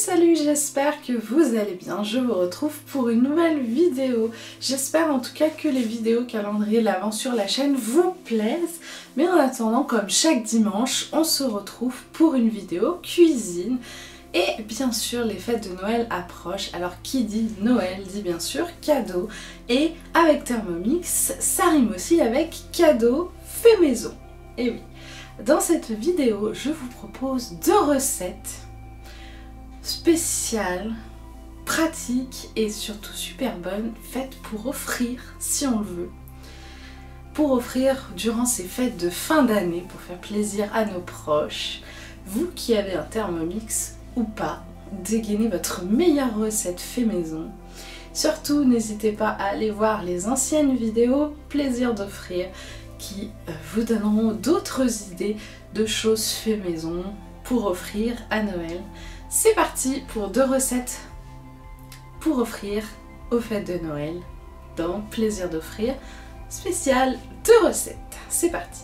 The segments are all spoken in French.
Salut, j'espère que vous allez bien. Je vous retrouve pour une nouvelle vidéo. J'espère en tout cas que les vidéos calendrier de l'Avent sur la chaîne vous plaisent. Mais en attendant, comme chaque dimanche, on se retrouve pour une vidéo cuisine. Et bien sûr, les fêtes de Noël approchent. Alors qui dit Noël dit bien sûr cadeau. Et avec Thermomix, ça rime aussi avec cadeau fait maison. Et oui, dans cette vidéo, je vous propose 2 recettes spéciales, pratiques et surtout super bonnes, faites pour offrir si on le veut. Pour offrir durant ces fêtes de fin d'année, pour faire plaisir à nos proches. Vous qui avez un Thermomix ou pas, dégainez votre meilleure recette fait maison. Surtout, n'hésitez pas à aller voir les anciennes vidéos plaisir d'offrir qui vous donneront d'autres idées de choses fait maison pour offrir à Noël. C'est parti pour 2 recettes pour offrir aux fêtes de Noël dans Plaisir d'offrir spécial 2 recettes. C'est parti.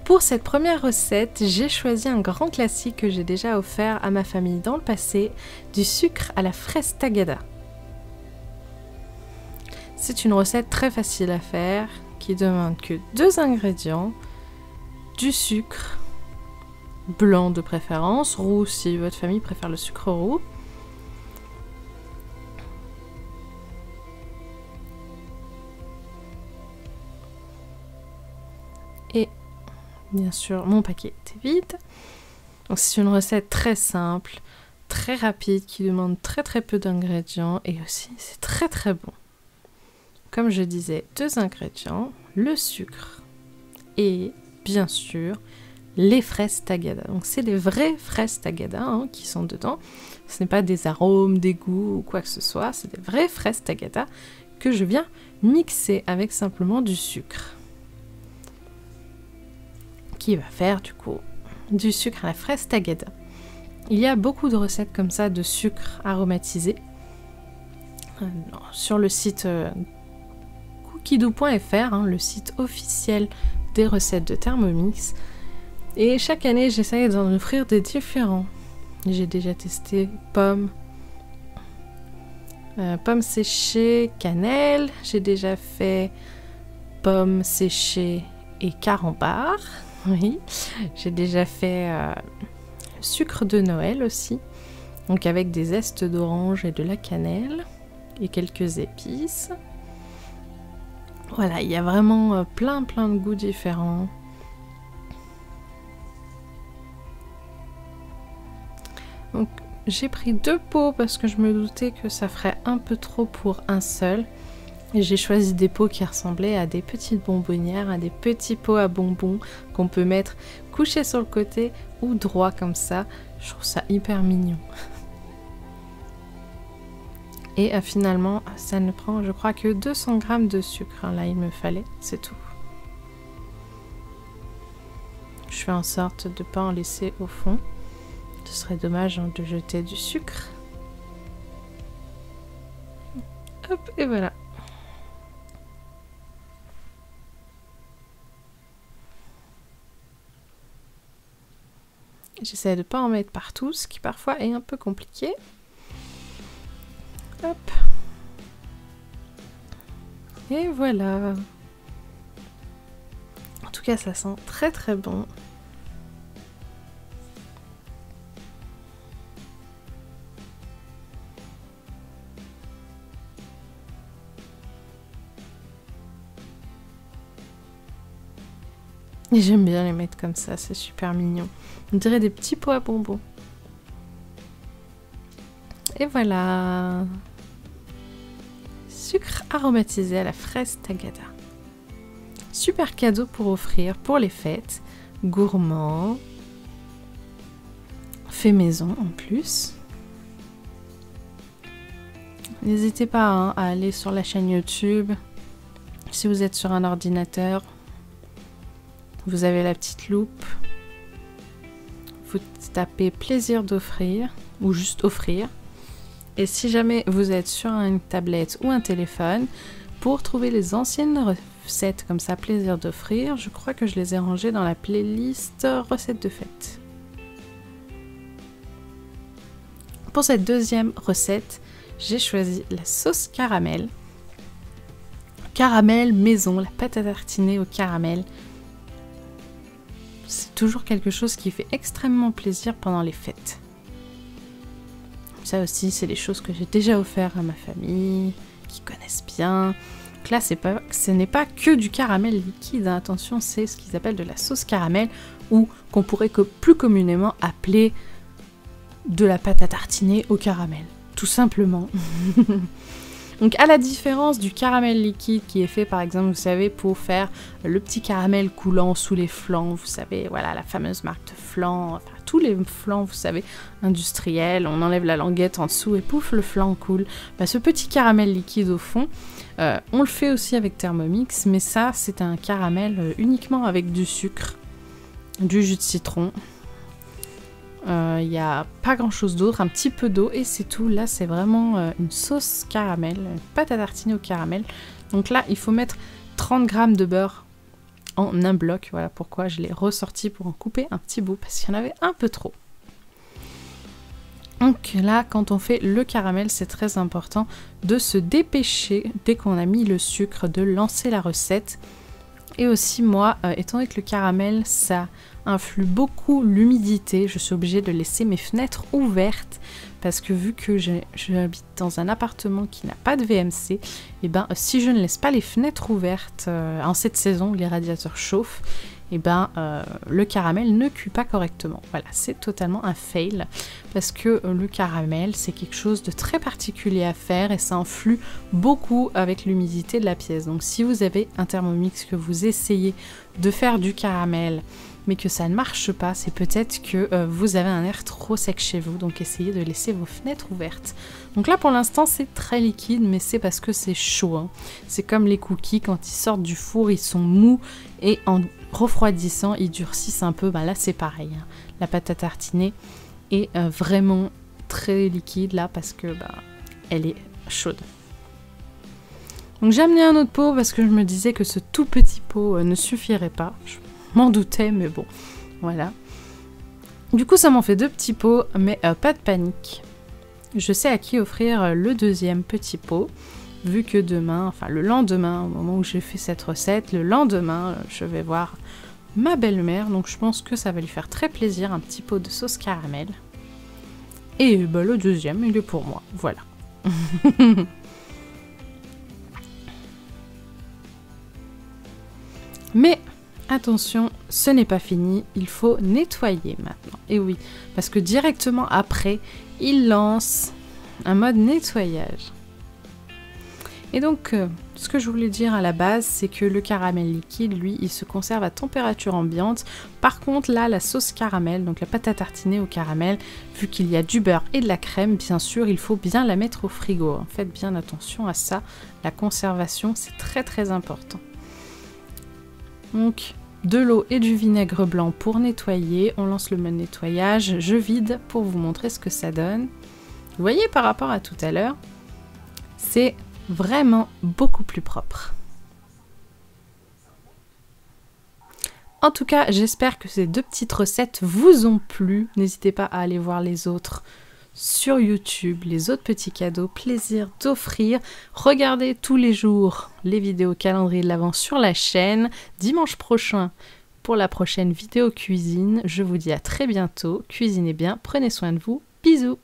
Pour cette première recette, j'ai choisi un grand classique que j'ai déjà offert à ma famille dans le passé, du sucre à la fraise tagada. C'est une recette très facile à faire qui demande que 2 ingrédients, du sucre blanc de préférence, roux si votre famille préfère le sucre roux, et bien sûr mon paquet est vide. Donc c'est une recette très simple, très rapide, qui demande très peu d'ingrédients et aussi c'est très bon. Comme je disais, 2 ingrédients, le sucre et bien sûr les fraises tagada. Donc c'est les vraies fraises tagada qui sont dedans. Ce n'est pas des arômes, des goûts ou quoi que ce soit, c'est des vraies fraises tagada que je viens mixer avec simplement du sucre. Qui va faire du coup du sucre à la fraise tagada. Il y a beaucoup de recettes comme ça de sucre aromatisé sur le site cookidoo.fr, le site officiel des recettes de Thermomix. Et chaque année, j'essaye d'en offrir des différents. J'ai déjà testé pommes séchées, cannelle. J'ai déjà fait pommes séchées et carambar. Oui. J'ai déjà fait sucre de Noël aussi. Donc avec des zestes d'orange et de la cannelle. Et quelques épices. Voilà, il y a vraiment plein de goûts différents. Donc j'ai pris 2 pots parce que je me doutais que ça ferait un peu trop pour un seul. Et j'ai choisi des pots qui ressemblaient à des petites bonbonnières, à des petits pots à bonbons qu'on peut mettre couchés sur le côté ou droit comme ça. Je trouve ça hyper mignon. Et finalement, ça ne prend, je crois, que 200 g de sucre. Là, il me fallait, c'est tout. Je fais en sorte de ne pas en laisser au fond. Ce serait dommage de jeter du sucre. Hop, et voilà. J'essaie de ne pas en mettre partout, ce qui parfois est un peu compliqué. Hop. Et voilà. En tout cas, ça sent très bon. Et j'aime bien les mettre comme ça, c'est super mignon. On dirait des petits pots à bonbons. Et voilà. Sucre aromatisé à la fraise tagada. Super cadeau pour offrir pour les fêtes. Gourmand. Fait maison en plus. N'hésitez pas à aller sur la chaîne YouTube. Si vous êtes sur un ordinateur, vous avez la petite loupe. Vous tapez plaisir d'offrir ou juste offrir. Et si jamais vous êtes sur une tablette ou un téléphone, pour trouver les anciennes recettes comme ça, plaisir d'offrir, je crois que je les ai rangées dans la playlist recettes de fête. pour cette deuxième recette, j'ai choisi la sauce caramel. Caramel maison, la pâte à tartiner au caramel. C'est toujours quelque chose qui fait extrêmement plaisir pendant les fêtes. Ça aussi, c'est des choses que j'ai déjà offert à ma famille, qui connaissent bien. Donc là, ce n'est pas que du caramel liquide, hein. Attention, c'est ce qu'ils appellent de la sauce caramel, ou qu'on pourrait plus communément appeler de la pâte à tartiner au caramel, tout simplement. Donc à la différence du caramel liquide qui est fait par exemple, vous savez, pour faire le petit caramel coulant sous les flancs, vous savez, voilà la fameuse marque de flan, enfin tous les flans, vous savez, industriels, on enlève la languette en dessous et pouf, le flan coule. Bah, ce petit caramel liquide au fond, on le fait aussi avec Thermomix, mais ça c'est un caramel uniquement avec du sucre, du jus de citron. Il n'y a pas grand chose d'autre, un petit peu d'eau et c'est tout. Là c'est vraiment une sauce caramel, une pâte à tartiner au caramel. Donc là il faut mettre 30 g de beurre en un bloc. Voilà pourquoi je l'ai ressorti pour en couper un petit bout parce qu'il y en avait un peu trop. Donc là quand on fait le caramel c'est très important de se dépêcher dès qu'on a mis le sucre, de lancer la recette. Et aussi moi, étant donné que le caramel ça influe beaucoup l'humidité, je suis obligée de laisser mes fenêtres ouvertes parce que vu que j'habite dans un appartement qui n'a pas de VMC, et ben si je ne laisse pas les fenêtres ouvertes en cette saison où les radiateurs chauffent, et ben le caramel ne cuit pas correctement. Voilà, c'est totalement un fail parce que le caramel c'est quelque chose de très particulier à faire et ça influe beaucoup avec l'humidité de la pièce. Donc si vous avez un Thermomix, que vous essayez de faire du caramel mais que ça ne marche pas, c'est peut-être que vous avez un air trop sec chez vous, donc essayez de laisser vos fenêtres ouvertes. Donc là pour l'instant c'est très liquide, mais c'est parce que c'est chaud, hein. C'est comme les cookies, quand ils sortent du four ils sont mous et en refroidissant ils durcissent un peu. Ben là c'est pareil, hein. La pâte à tartiner est vraiment très liquide là parce que elle est chaude. Donc j'ai amené un autre pot parce que je me disais que ce tout petit pot ne suffirait pas. Je m'en doutais, mais bon, voilà. Du coup, ça m'en fait 2 petits pots, mais pas de panique. Je sais à qui offrir le deuxième petit pot, vu que demain, enfin le lendemain, au moment où j'ai fait cette recette, le lendemain, je vais voir ma belle-mère, donc je pense que ça va lui faire très plaisir, un petit pot de sauce caramel. Et le deuxième, il est pour moi, voilà. Mais attention, ce n'est pas fini, il faut nettoyer maintenant. Et oui, parce que directement après, il lance un mode nettoyage. Et donc, ce que je voulais dire à la base, c'est que le caramel liquide, lui, il se conserve à température ambiante. Par contre, là, la sauce caramel, donc la pâte à tartiner au caramel, vu qu'il y a du beurre et de la crème, bien sûr, il faut bien la mettre au frigo. Faites bien attention à ça, la conservation, c'est très très important. Donc, de l'eau et du vinaigre blanc pour nettoyer. On lance le mode nettoyage. Je vide pour vous montrer ce que ça donne. Vous voyez, par rapport à tout à l'heure, c'est vraiment beaucoup plus propre. En tout cas, j'espère que ces 2 petites recettes vous ont plu. N'hésitez pas à aller voir les autres sur YouTube, les autres petits cadeaux, plaisir d'offrir. Regardez tous les jours les vidéos calendrier de l'Avent sur la chaîne. Dimanche prochain pour la prochaine vidéo cuisine. Je vous dis à très bientôt. Cuisinez bien, prenez soin de vous. Bisous!